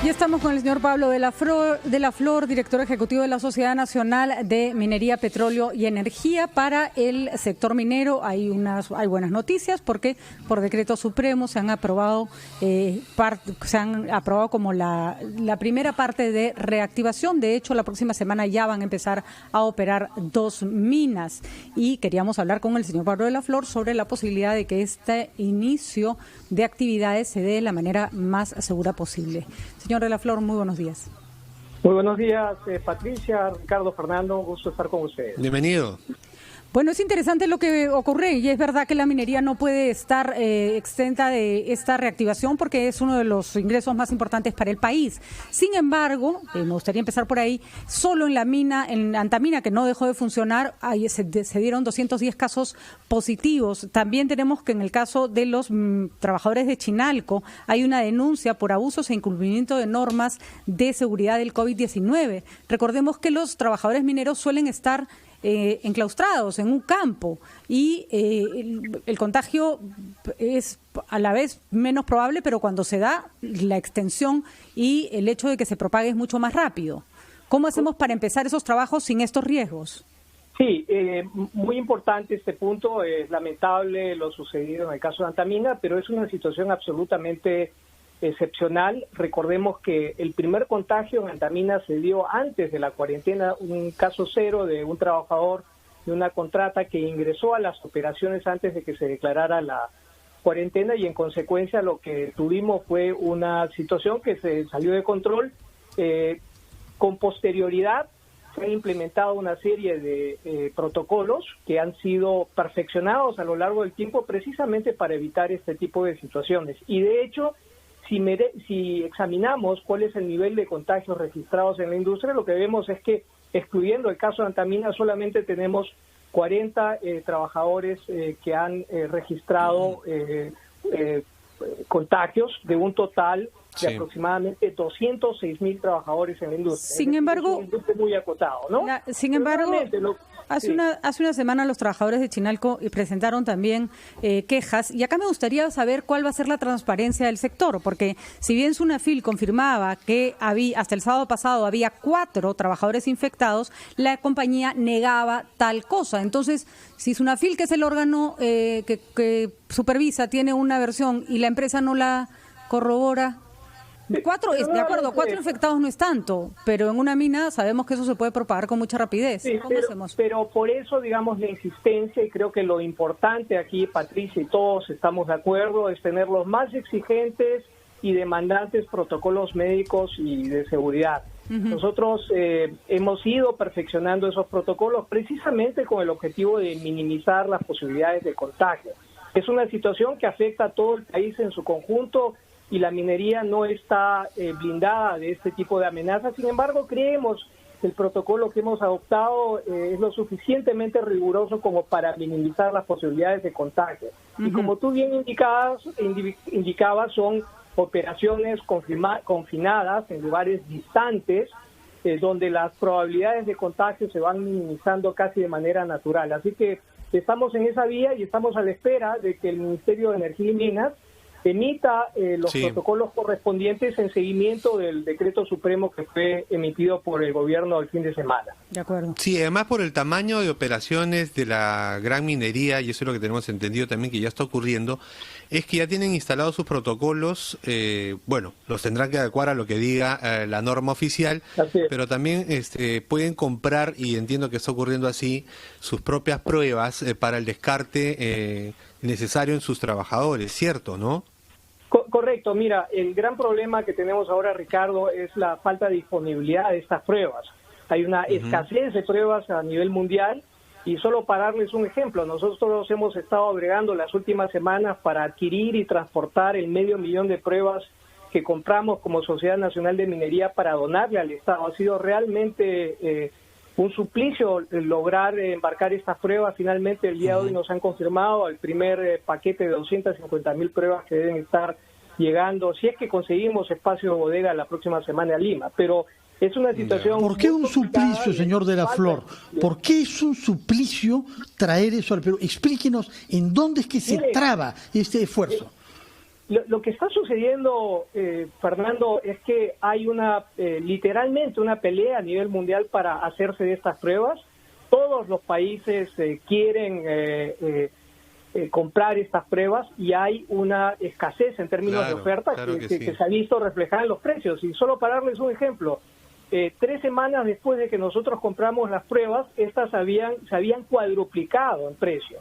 Y estamos con el señor Pablo de la Flor, director ejecutivo de la Sociedad Nacional de Minería, Petróleo y Energía. Para el sector minero hay buenas noticias porque por decreto supremo se han aprobado como la primera parte de reactivación. De hecho, la próxima semana ya van a empezar a operar 2 minas. Y queríamos hablar con el señor Pablo de la Flor sobre la posibilidad de que este inicio de actividades se dé de la manera más segura posible. Señor de la Flor, muy buenos días. Muy buenos días, Patricia, Ricardo, Fernando, gusto estar con ustedes. Bienvenido. Bueno, es interesante lo que ocurre y es verdad que la minería no puede estar exenta de esta reactivación porque es uno de los ingresos más importantes para el país. Sin embargo, me gustaría empezar por ahí, solo en la mina, en Antamina, que no dejó de funcionar, se dieron 210 casos positivos. También tenemos que en el caso de los trabajadores de Chinalco hay una denuncia por abusos e incumplimiento de normas de seguridad del COVID-19. Recordemos que los trabajadores mineros suelen estar enclaustrados en un campo y el contagio es a la vez menos probable, pero cuando se da, la extensión y el hecho de que se propague es mucho más rápido. ¿Cómo hacemos para empezar esos trabajos sin estos riesgos? Sí, muy importante este punto. Es lamentable lo sucedido en el caso de Antamina, pero es una situación absolutamente excepcional. Recordemos que el primer contagio en Antamina se dio antes de la cuarentena, un caso cero de un trabajador de una contrata que ingresó a las operaciones antes de que se declarara la cuarentena y en consecuencia lo que tuvimos fue una situación que se salió de control. Con posterioridad se ha implementado una serie de protocolos que han sido perfeccionados a lo largo del tiempo precisamente para evitar este tipo de situaciones y de hecho si examinamos cuál es el nivel de contagios registrados en la industria, lo que vemos es que, excluyendo el caso de Antamina, solamente tenemos 40 trabajadores que han registrado contagios de un total de aproximadamente 206,000 trabajadores en la industria. Sin embargo, es una industria muy acotado, ¿no? Sin embargo, hace una semana los trabajadores de Chinalco presentaron también quejas y acá me gustaría saber cuál va a ser la transparencia del sector, porque si bien Sunafil confirmaba que hasta el sábado pasado había 4 trabajadores infectados, la compañía negaba tal cosa. Entonces, si Sunafil, que es el órgano que supervisa, tiene una versión y la empresa no la corrobora, 4 infectados no es tanto, pero en una mina sabemos que eso se puede propagar con mucha rapidez. Sí, ¿Cómo hacemos? Pero por eso, digamos, la insistencia, y creo que lo importante aquí, Patricia, y todos estamos de acuerdo, es tener los más exigentes y demandantes protocolos médicos y de seguridad. Nosotros hemos ido perfeccionando esos protocolos precisamente con el objetivo de minimizar las posibilidades de contagio. Es una situación que afecta a todo el país en su conjunto y la minería no está blindada de este tipo de amenazas. Sin embargo, creemos que el protocolo que hemos adoptado es lo suficientemente riguroso como para minimizar las posibilidades de contagio. Y como tú bien indicabas, son operaciones confinadas en lugares distantes, donde las probabilidades de contagio se van minimizando casi de manera natural. Así que estamos en esa vía y estamos a la espera de que el Ministerio de Energía y Minas emita los protocolos correspondientes en seguimiento del decreto supremo que fue emitido por el gobierno el fin de semana. De acuerdo. Sí, además por el tamaño de operaciones de la gran minería, y eso es lo que tenemos entendido también que ya está ocurriendo, es que ya tienen instalados sus protocolos, los tendrán que adecuar a lo que diga la norma oficial, pero también pueden comprar, y entiendo que está ocurriendo así, sus propias pruebas para el descarte necesario en sus trabajadores, ¿cierto, no? Correcto. Mira, el gran problema que tenemos ahora, Ricardo, es la falta de disponibilidad de estas pruebas. Hay una escasez de pruebas a nivel mundial y solo para darles un ejemplo, nosotros hemos estado agregando las últimas semanas para adquirir y transportar el 500,000 de pruebas que compramos como Sociedad Nacional de Minería para donarle al Estado. Ha sido realmente un suplicio lograr embarcar estas pruebas. Finalmente el día de hoy nos han confirmado el primer paquete de 250,000 pruebas que deben estar llegando, si es que conseguimos espacio de bodega la próxima semana a Lima, pero es una situación... ¿Por qué un suplicio, señor de la Flor? ¿Por qué es un suplicio traer eso al Perú? Explíquenos en dónde es que se traba este esfuerzo. Lo que está sucediendo, Fernando, es que hay literalmente una pelea a nivel mundial para hacerse de estas pruebas. Todos los países quieren comprar estas pruebas y hay una escasez en términos de oferta que se ha visto reflejada en los precios. Y solo para darles un ejemplo, 3 semanas después de que nosotros compramos las pruebas, estas se habían cuadruplicado en precio.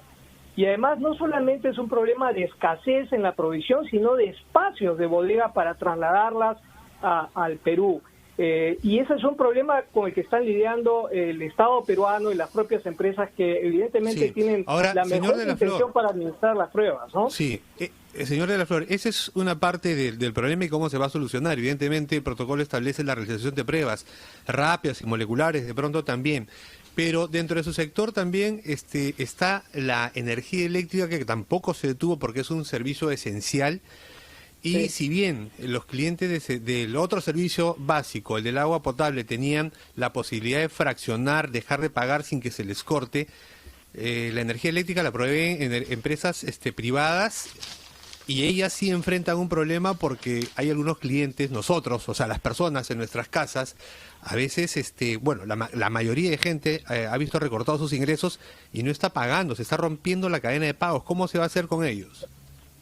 Y además no solamente es un problema de escasez en la provisión, sino de espacios de bodega para trasladarlas al Perú. Y ese es un problema con el que están lidiando el Estado peruano y las propias empresas que evidentemente tienen la mejor intención para administrar las pruebas, ¿no? Sí, señor de la Flor, esa es una parte del problema y cómo se va a solucionar. Evidentemente el protocolo establece la realización de pruebas rápidas y moleculares, de pronto también. Pero dentro de su sector también está la energía eléctrica, que tampoco se detuvo porque es un servicio esencial. Y si bien los clientes del otro servicio básico, el del agua potable, tenían la posibilidad de fraccionar, dejar de pagar sin que se les corte, la energía eléctrica la proveen empresas privadas, y ellas sí enfrentan un problema porque hay algunos clientes, nosotros, o sea, las personas en nuestras casas, a veces, la mayoría de gente ha visto recortados sus ingresos y no está pagando, se está rompiendo la cadena de pagos. ¿Cómo se va a hacer con ellos?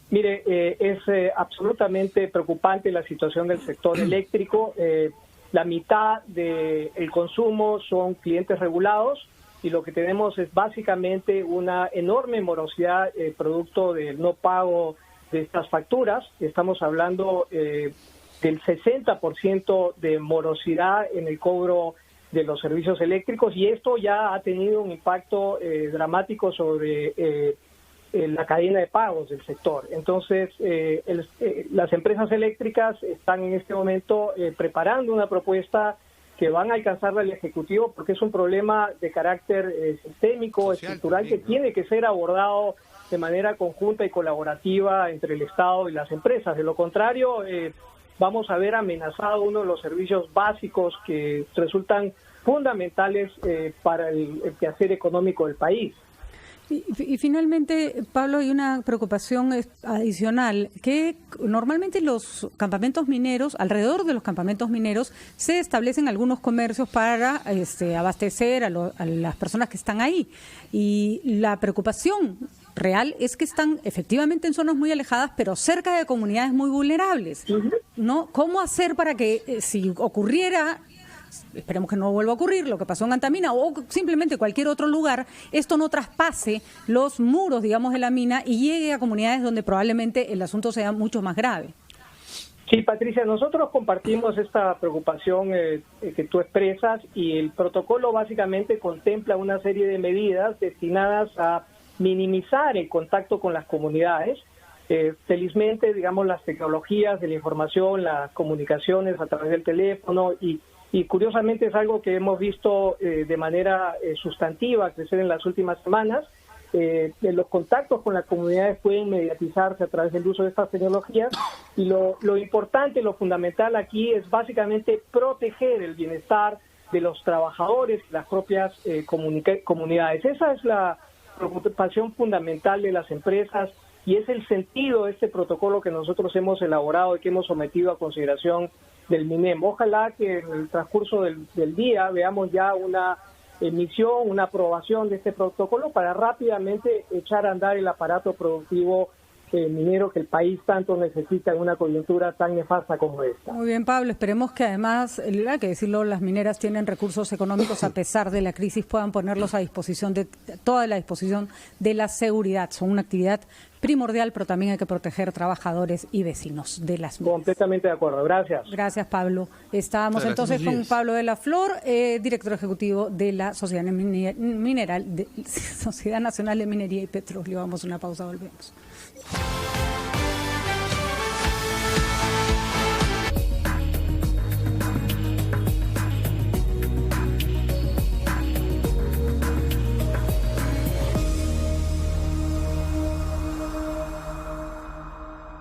Mire, es absolutamente preocupante la situación del sector eléctrico. La mitad del consumo son clientes regulados y lo que tenemos es básicamente una enorme morosidad producto del no pago de estas facturas. Estamos hablando del 60% de morosidad en el cobro de los servicios eléctricos, y esto ya ha tenido un impacto dramático sobre la cadena de pagos del sector. Entonces, las empresas eléctricas están en este momento preparando una propuesta que van a alcanzarla el Ejecutivo, porque es un problema de carácter sistémico, estructural, que tiene que ser abordado de manera conjunta y colaborativa entre el Estado y las empresas. De lo contrario, vamos a ver amenazado uno de los servicios básicos que resultan fundamentales para el quehacer económico del país. Y finalmente, Pablo, hay una preocupación adicional, que normalmente los campamentos mineros, alrededor de los campamentos mineros, se establecen algunos comercios para abastecer a las personas que están ahí. Y la preocupación real es que están efectivamente en zonas muy alejadas, pero cerca de comunidades muy vulnerables, ¿no? ¿Cómo hacer para que si ocurriera, esperemos que no vuelva a ocurrir, lo que pasó en Antamina o simplemente cualquier otro lugar, esto no traspase los muros, digamos, de la mina y llegue a comunidades donde probablemente el asunto sea mucho más grave? Sí, Patricia, nosotros compartimos esta preocupación que tú expresas, y el protocolo básicamente contempla una serie de medidas destinadas a minimizar el contacto con las comunidades. Felizmente, digamos, las tecnologías de la información, las comunicaciones a través del teléfono y curiosamente es algo que hemos visto de manera sustantiva crecer en las últimas semanas. Los contactos con las comunidades pueden mediatizarse a través del uso de estas tecnologías, y lo importante, lo fundamental aquí es básicamente proteger el bienestar de los trabajadores y las propias comunidades. Esa es la preocupación fundamental de las empresas y es el sentido de este protocolo que nosotros hemos elaborado y que hemos sometido a consideración del MINEM. Ojalá que en el transcurso del día veamos ya una emisión, una aprobación de este protocolo para rápidamente echar a andar el aparato productivo minero que el país tanto necesita en una coyuntura tan nefasta como esta. Muy bien, Pablo, esperemos que además, hay que decirlo, las mineras tienen recursos económicos a pesar de la crisis, puedan ponerlos a disposición de toda la disposición de la seguridad. Son una actividad primordial, pero también hay que proteger trabajadores y vecinos de las minas. Completamente de acuerdo, gracias. Gracias, Pablo. Estábamos entonces con Pablo de la Flor, director ejecutivo de la Sociedad Nacional de Minería y Petróleo. Vamos a una pausa, volvemos.